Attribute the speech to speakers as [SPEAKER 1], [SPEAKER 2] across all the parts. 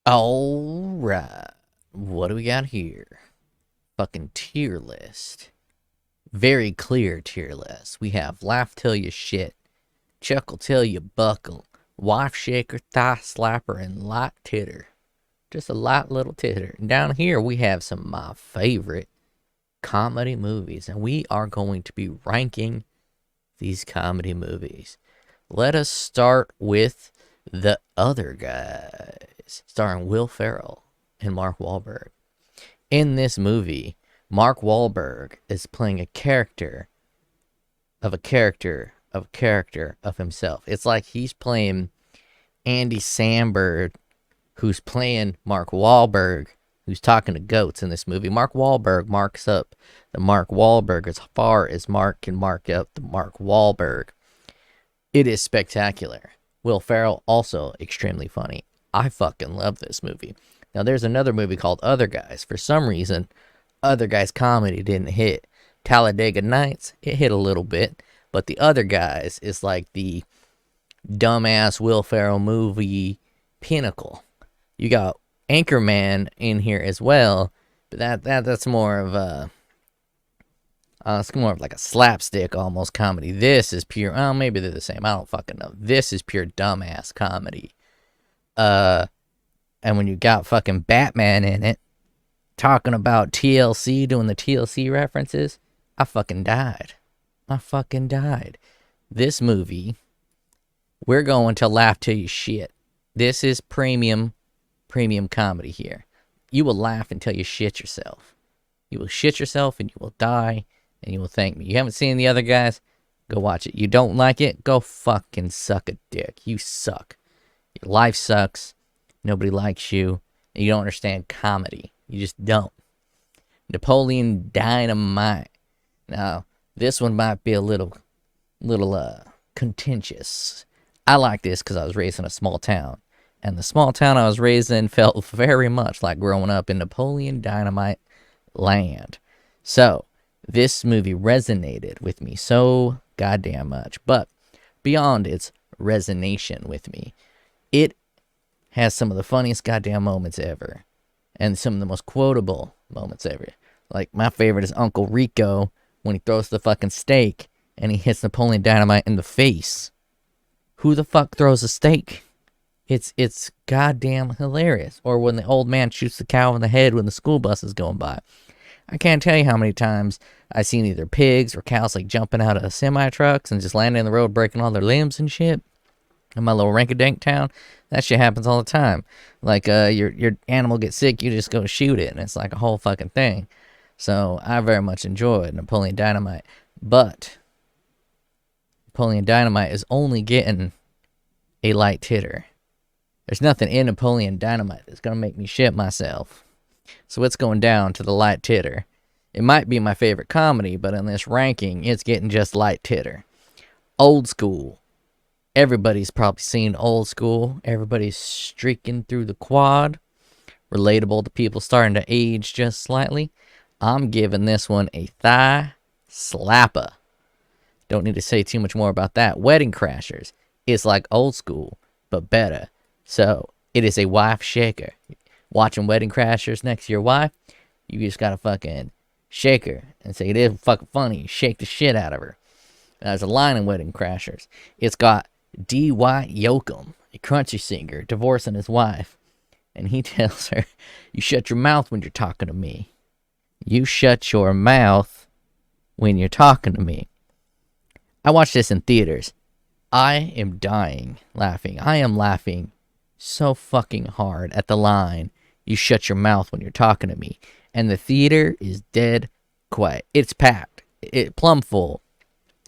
[SPEAKER 1] Alright. What do we got here? Fucking tier list. Very clear tier list. We have laugh till you shit, chuckle till you buckle, wife shaker, thigh slapper, and light titter. Just a light little titter. And down here we have some of my favorite comedy movies, and we are going to be ranking these comedy movies. Let us start with The Other Guys, starring Will Ferrell and Mark Wahlberg. In this movie, Mark Wahlberg is playing a character of a character of a character of himself. It's like he's playing Andy Samberg, who's playing Mark Wahlberg, who's talking to goats in this movie. Mark Wahlberg marks up the Mark Wahlberg as far as Mark can mark up the Mark Wahlberg. It is spectacular. Will Ferrell, also extremely funny. I fucking love this movie. Now, there's another movie called Other Guys. For some reason, Other Guys comedy didn't hit. Talladega Nights, it hit a little bit. But The Other Guys is like the dumbass Will Ferrell movie pinnacle. You got Anchorman in here as well, but that's more of a it's more of like a slapstick almost comedy. This is pure. Oh, maybe they're the same. I don't fucking know. This is pure dumbass comedy. And when you got fucking Batman in it, talking about TLC, doing the TLC references, I fucking died. This movie, we're going to laugh till you shit. This is premium comedy here. You will laugh until you shit yourself. You will shit yourself and you will die and you will thank me. You haven't seen The Other Guys? Go watch it. You don't like it? Go fucking suck a dick. You suck. Your life sucks. Nobody likes you. And you don't understand comedy. You just don't. Napoleon Dynamite. Now, this one might be a little contentious. I like this because I was raised in a small town. And the small town I was raised in felt very much like growing up in Napoleon Dynamite land. So, this movie resonated with me so goddamn much. But beyond its resonation with me, it has some of the funniest goddamn moments ever. And some of the most quotable moments ever. Like, my favorite is Uncle Rico when he throws the fucking steak and he hits Napoleon Dynamite in the face. Who the fuck throws a steak? It's goddamn hilarious. Or when the old man shoots the cow in the head when the school bus is going by. I can't tell you how many times I've seen either pigs or cows like jumping out of semi-trucks and just landing in the road, breaking all their limbs and shit. In my little rinky-dink town, that shit happens all the time. Like, your animal gets sick, you just go shoot it, and it's like a whole fucking thing. So, I very much enjoyed Napoleon Dynamite. But Napoleon Dynamite is only getting a light titter. There's nothing in Napoleon Dynamite that's going to make me shit myself. So it's going down to the light titter. It might be my favorite comedy, but in this ranking, it's getting just light titter. Old School. Everybody's probably seen Old School. Everybody's streaking through the quad. Relatable to people starting to age just slightly. I'm giving this one a thigh slapper. Don't need to say too much more about that. Wedding Crashers is like Old School, but better. So, it is a wife shaker. Watching Wedding Crashers next to your wife, you just gotta fucking shake her and say, it is fucking funny. Shake the shit out of her. There's a line in Wedding Crashers. It's got D.Y. Yoakam, a country singer, divorcing his wife. And he tells her, you shut your mouth when you're talking to me. You shut your mouth when you're talking to me. I watched this in theaters. I am dying laughing. I am laughing so fucking hard at the line, you shut your mouth when you're talking to me. And the theater is dead quiet. It's packed. It plumb full.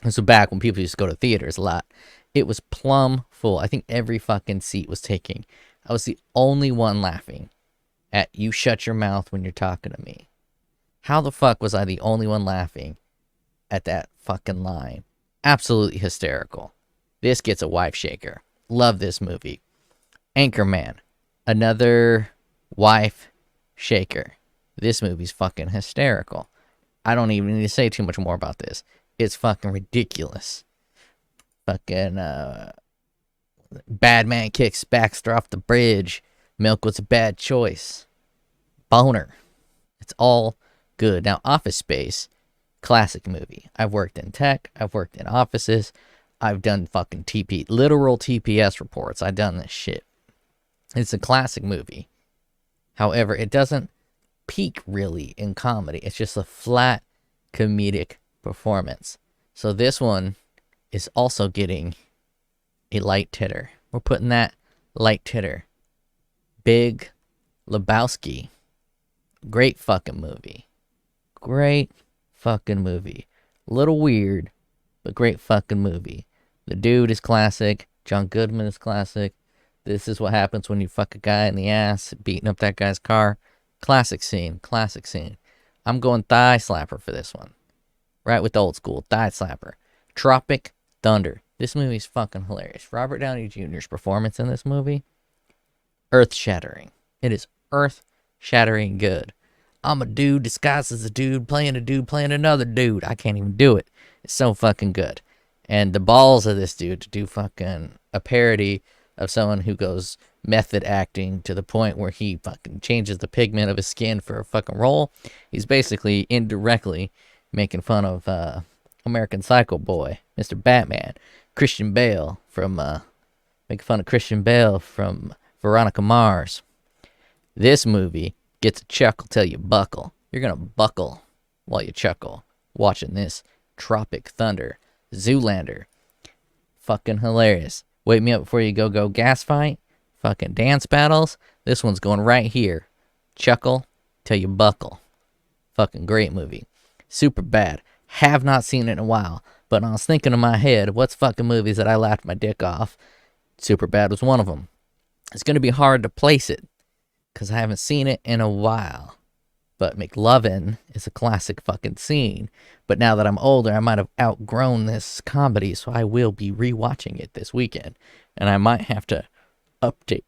[SPEAKER 1] So back when people used to go to theaters a lot, it was plumb full. I think every fucking seat was taking. I was the only one laughing at you shut your mouth when you're talking to me. How the fuck was I the only one laughing at that fucking line? Absolutely hysterical. This gets a wife shaker. Love this movie. Anchorman. Another wife shaker. This movie's fucking hysterical. I don't even need to say too much more about this. It's fucking ridiculous. Fucking, bad man kicks Baxter off the bridge. Milk was a bad choice. Boner. It's all good. Now, Office Space, classic movie. I've worked in tech. I've worked in offices. I've done fucking literal TPS reports. I've done this shit. It's a classic movie. However, it doesn't peak really in comedy. It's just a flat comedic performance. So this one is also getting a light titter. We're putting that light titter. Big Lebowski. Great fucking movie. Great fucking movie. Little weird, but great fucking movie. The dude is classic. John Goodman is classic. This is what happens when you fuck a guy in the ass, beating up that guy's car. Classic scene. Classic scene. I'm going thigh slapper for this one. Right with the old school. Thigh slapper. Tropic Thunder. This movie's fucking hilarious. Robert Downey Jr.'s performance in this movie, earth-shattering. It is earth-shattering good. I'm a dude disguised as a dude playing another dude. I can't even do it. It's so fucking good. And the balls of this dude to do fucking a parody of someone who goes method acting to the point where he fucking changes the pigment of his skin for a fucking role. He's basically indirectly making fun of American Psycho Boy, Mr. Batman, Christian Bale from making fun of Christian Bale from Veronica Mars. This movie gets a chuckle till you buckle. You're gonna buckle while you chuckle watching this Tropic Thunder. Zoolander. Fucking hilarious. Wake Me Up Before You Go gas fight. Fucking dance battles. This one's going right here. Chuckle till you buckle. Fucking great movie. Super bad. Have not seen it in a while. But I was thinking in my head, what's fucking movies that I laughed my dick off? Super bad was one of them. It's going to be hard to place it, because I haven't seen it in a while. But McLovin is a classic fucking scene. But now that I'm older, I might have outgrown this comedy, so I will be rewatching it this weekend. And I might have to update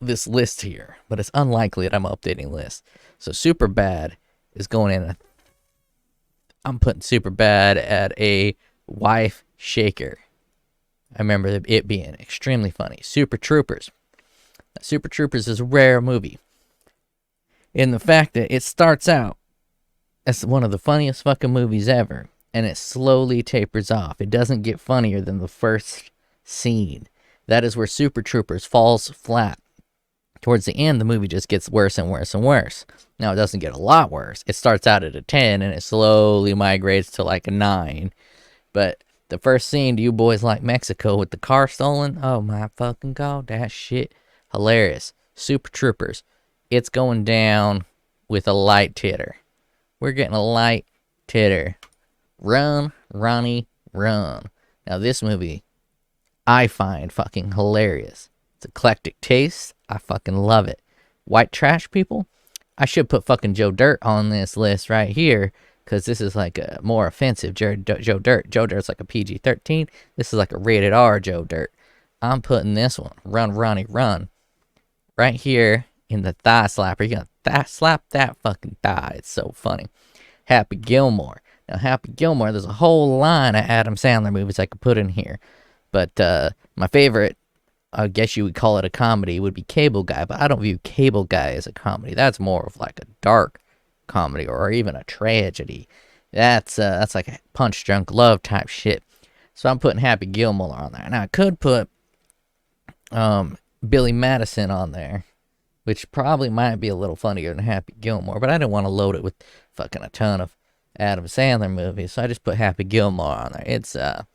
[SPEAKER 1] this list here. But it's unlikely that I'm updating lists. So Superbad is going in. I'm putting Superbad at a wife shaker. I remember it being extremely funny. Super Troopers. Super Troopers is a rare movie in the fact that it starts out as one of the funniest fucking movies ever, and it slowly tapers off. It doesn't get funnier than the first scene. That is where Super Troopers falls flat. Towards the end, the movie just gets worse and worse and worse. Now, it doesn't get a lot worse. It starts out at a 10, and it slowly migrates to like a 9. But the first scene, Do You Boys Like Mexico with the car stolen? Oh my fucking god, that shit. Hilarious. Super Troopers. It's going down with a light titter. We're getting a light titter. Run, Ronnie, run. Now, this movie, I find fucking hilarious. It's eclectic taste. I fucking love it. White trash people? I should put fucking Joe Dirt on this list right here, because this is like a more offensive Joe Dirt. Joe Dirt's like a PG-13. This is like a rated R Joe Dirt. I'm putting this one, Run, Ronnie, Run, right here in the thigh slapper. You're gonna slap that fucking thigh. It's so funny. Happy Gilmore. Now, Happy Gilmore, there's a whole line of Adam Sandler movies I could put in here. But my favorite, I guess you would call it a comedy, would be Cable Guy. But I don't view Cable Guy as a comedy. That's more of like a dark comedy or even a tragedy. That's like a Punch Drunk Love type shit. So I'm putting Happy Gilmore on there. Now, I could put Billy Madison on there, which probably might be a little funnier than Happy Gilmore, but I didn't want to load it with fucking a ton of Adam Sandler movies, so I just put Happy Gilmore on there. It's a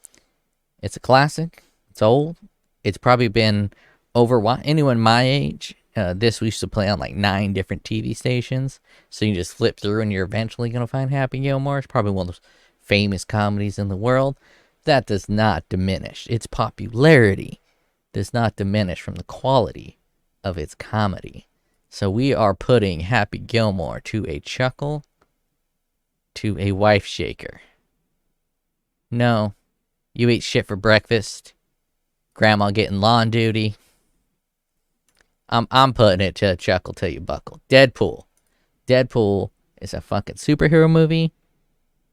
[SPEAKER 1] classic. It's old. It's probably been overwatched. Anyone my age, this we used to play on like 9 different TV stations, so you just flip through and you're eventually going to find Happy Gilmore. It's probably one of those famous comedies in the world. That does not diminish. Its popularity does not diminish from the quality of its comedy. So we are putting Happy Gilmore to a chuckle, to a wife shaker. No, you ate shit for breakfast. Grandma getting lawn duty. I'm putting it to a chuckle till you buckle. Deadpool. Deadpool is a fucking superhero movie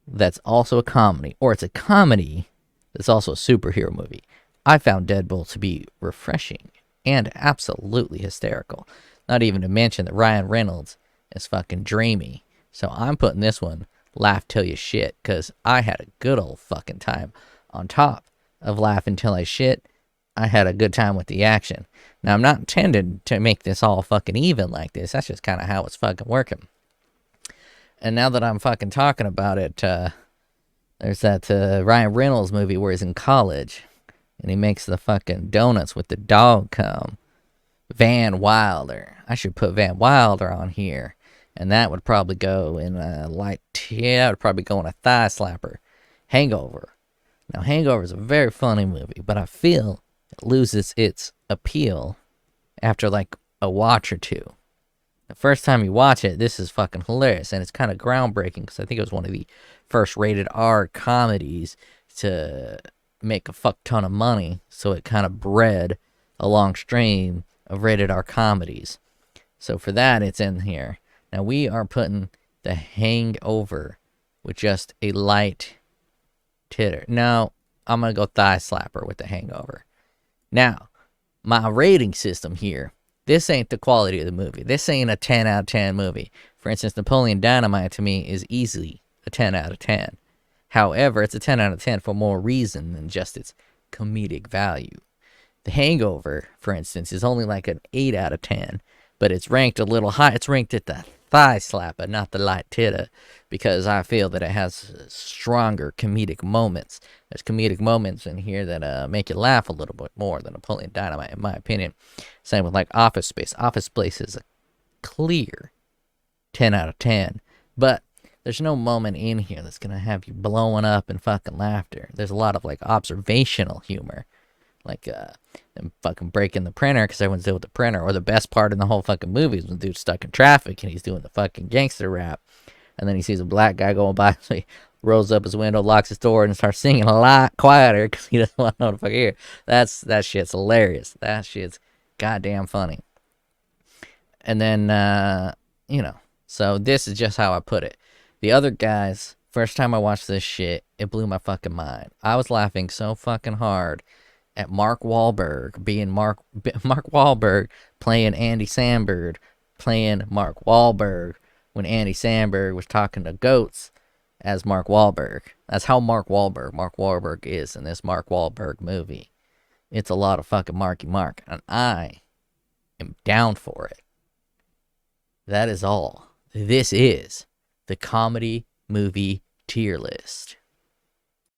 [SPEAKER 1] that's also a comedy. Or it's a comedy that's also a superhero movie. I found Deadpool to be refreshing and absolutely hysterical. Not even to mention that Ryan Reynolds is fucking dreamy. So I'm putting this one laugh till you shit, because I had a good old fucking time. On top of laughing till I shit, I had a good time with the action. Now, I'm not intended to make this all fucking even like this. That's just kind of how it's fucking working. And now that I'm fucking talking about it, there's that Ryan Reynolds movie where he's in college and he makes the fucking donuts with the dog cum. Van Wilder. I should put Van Wilder on here. And that would probably go in a it would probably go in a thigh slapper. Hangover. Now, Hangover is a very funny movie, but I feel it loses its appeal after like a watch or two. The first time you watch it, this is fucking hilarious, and it's kind of groundbreaking because I think it was one of the first rated R comedies to make a fuck ton of money, so it kind of bred a long stream of rated R comedies. So for that, it's in here. Now we are putting The Hangover with just a light titter. No, I'm going to go thigh slapper with The Hangover. Now, my rating system here, this ain't the quality of the movie. This ain't a 10 out of 10 movie. For instance, Napoleon Dynamite to me is easily a 10 out of 10. However, it's a 10 out of 10 for more reason than just its comedic value. The Hangover, for instance, is only like an 8 out of 10, but it's ranked a little high. It's ranked at the thigh slapper, not the light titter, because I feel that it has stronger comedic moments. There's comedic moments in here that make you laugh a little bit more than Napoleon Dynamite, in my opinion. Same with like Office Space. Office Space is a clear 10 out of 10, but there's no moment in here that's going to have you blowing up in fucking laughter. There's a lot of like observational humor, like them fucking breaking the printer because everyone's dealing with the printer. Or the best part in the whole fucking movie is when the dude's stuck in traffic and he's doing the fucking gangster rap. And then he sees a black guy going by, so he rolls up his window, locks his door, and starts singing a lot quieter because he doesn't want no one to fucking hear. That shit's hilarious. That shit's goddamn funny. And then, so this is just how I put it. The other guys, first time I watched this shit, it blew my fucking mind. I was laughing so fucking hard at Mark Wahlberg being Mark Wahlberg playing Andy Samberg playing Mark Wahlberg when Andy Samberg was talking to goats as Mark Wahlberg. That's how Mark Wahlberg is in this Mark Wahlberg movie. It's a lot of fucking Marky Mark, and I am down for it. That is all. This is the comedy movie tier list.